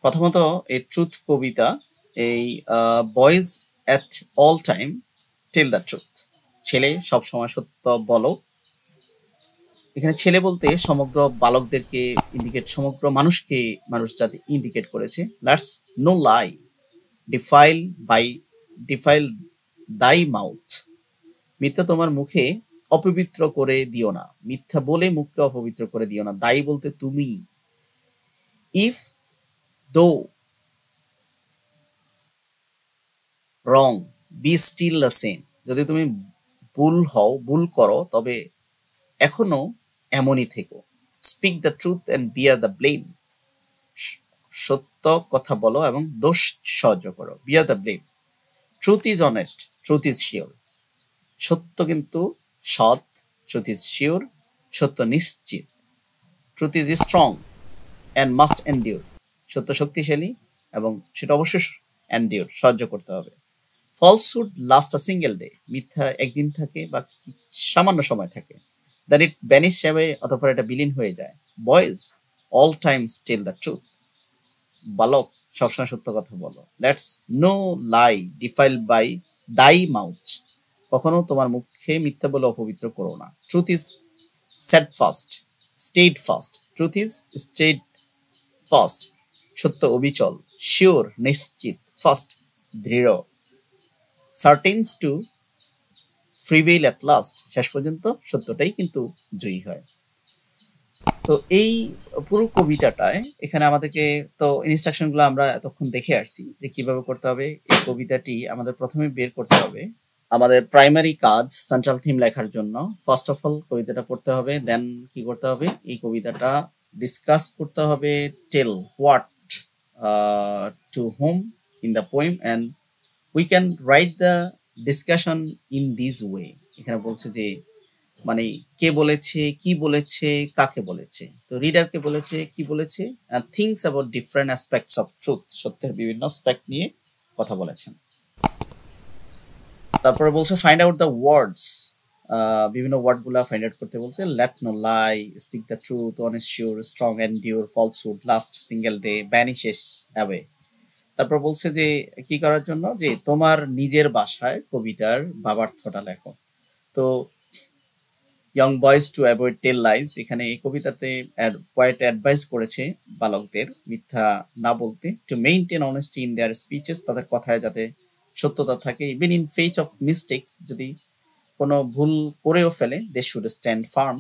প্রথমত এই ট্রুথ কবিতা এই boys at all time tell the truth, ছেলে সব সময় সত্য বলো। এখানে ছেলে বলতে সমগ্র বালকদেরকে ইন্ডিকেট, সমগ্র মানুষকে, মানুষ জাতি ইন্ডিকেট করেছে। That's no lie, defile by ডিফাইল দাই মাউথ, মিথ্যা তোমার মুখে অপবিত্র করে দিও না, মিথ্যা বলে মুখকে অপবিত্র করে দিও না। দায়ী বলতে তুমি। ইফ দো রং বি স্টিল দ্য সেম, যদি তুমি ভুল হও, ভুল করো, তবে এখনো এমনই থেকো। Speak the truth and bear the blame, সত্য কথা বলো এবং দোষ সহ্য করো। Bear the blame. Truth is honest, truth is sure, সত্য কিন্তু সৎ, ট্রুথ ইজ শিওর, সত্য নিশ্চিত। Truth is strong and must endure, সত্য শক্তিশালী এবং সেটা অবশ্যই এন্ডিওর, সহ্য করতে হবে। Falsehood last a single day, মিথ্যা একদিন থাকে বা সামান্য সময় থাকে। দ্যাট ইট ভ্যানিশ অ্যাওয়ে, অতঃপর এটা বিলীন হয়ে যায়। Boys all times tell the truth, বালক সবসময় সত্য কথা বলো। Let's no lie defile by thy mouth, কখনো তোমার মুখে মিথ্যা বলে অপবিত্র করো না। Truth is steadfast, steadfast, truth is steadfast, সত্য অবিচল। শিওর নিশ্চিত, ফাস্ট দৃঢ়। Certain to prevail at last, শেষ পর্যন্ত সত্যটাই কিন্তু জয়ী হয়। তো এই পুরো কবিতাটায় এখানে আমাদেরকে তো ইনস্ট্রাকশন গুলো আমরা এতক্ষণ দেখে আসছি যে কিভাবে করতে হবে। এই কবিতাটি আমাদের প্রথমে বের করতে হবে আমাদের প্রাইমারি কাজ সেন্ট্রাল থিম লেখার জন্য। ফার্স্ট অফ অল কবিতাটা পড়তে হবে, দেন কি করতে হবে, এই কবিতাটা ডিসকাস করতে হবে। Tell what to home in the poem and we can write the discussion in this way. এখানে বলছে যে মানে কে বলেছে, কি বলেছে, কাকে বলেছে, তো রিডারকে বলেছে, কি বলেছে, things about different aspects of truth, সত্যের বিভিন্ন অ্যাসপেক্ট নিয়ে কথা বলেছেন। তারপরে বলছে ফাইন্ড আউট দ্য ওয়ার্ডস, বিভিন্ন ওয়ার্ড গুলা ফাইন্ড আউট করতে বলছে। Let no lie, speak the truth, honest sure, strong endure, falsehood last single day, vanishes away. তারপর বলছে যে কি করার জন্য, যে তোমার নিজের ভাষায় কবিতার ভাবার্থটা লেখো। তো young boys to avoid tell lies, এখানে এই কবিতাতে কোয়াইট অ্যাডভাইস করেছে বালকদের মিথ্যা না বলতে। To maintain honesty in their speeches, তাদের কথায় যাতে সত্যতা থাকে। Even in face of mistakes, যদি কোনো ভুল করেও ফেলে, they should stand firm.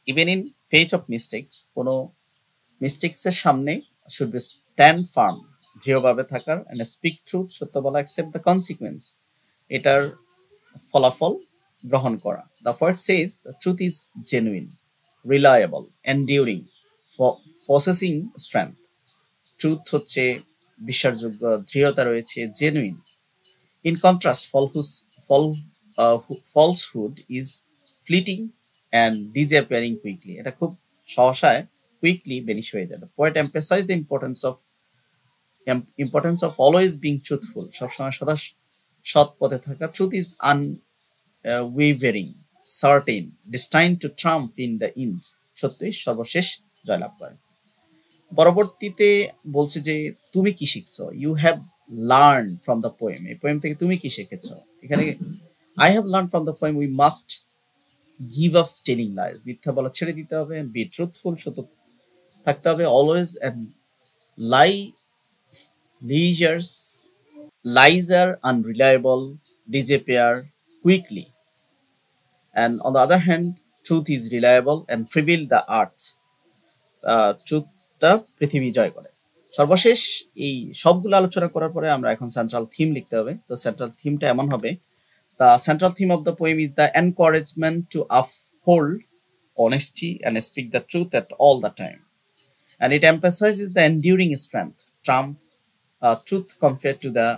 Even in face of mistakes, কোনো মিস্টেক্সের সামনে শুড বি স্ট্যান্ড ফার্ম, দৃঢ়ভাবে থাকার। অ্যান্ড স্পিক ট্রুথ, সত্য বলা। অ্যাকসেপ্ট দ্য কনসিকুয়েন্স, এটার ফলাফল গ্রহণ করা। The first says the truth is genuine, reliable, enduring, possessing strength. Truth হচ্ছে বিশ্বাসযোগ্য, দৃঢ়তা রয়েছে, genuine. In contrast falsehood is fleeting and disappearing quickly, এটা খুব সহসায় কুইকলি বেনিশ হয়ে যায়। The poet emphasize the importance of always being truthful, সবসময় সদা সৎ পথে থাকা। Truth is unwavering, certain, destined to triumph in the end, সত্যই সর্বশেষ জয়লাভ করে। পরবর্তীতে বলছে যে তুমি কি শিখছো, you have learn from the poem, এই পোয়েম থেকে তুমি কি শিখেছো। এখানে I have learn from the poem we must give up telling lies, মিথ্যা বলা ছেড়ে দিতে হবে। বি ট্রুথফুল, সত্য থাকতে হবে। Always and lie liars, lies are unreliable, disappear quickly. And on the other hand, truth is reliable and prevail the earth. ট্রুথটা পৃথিবী জয় করে। সর্বশেষ এই সবগুলো আলোচনা করার পরে আমরা এখন সেন্ট্রাল থিম লিখতে হবে। তো সেন্ট্রাল থিমটা এমন হবে, the central theme of the poem is the encouragement to uphold honesty and speak the truth at all the time. And it emphasizes the enduring strength, truth compared to the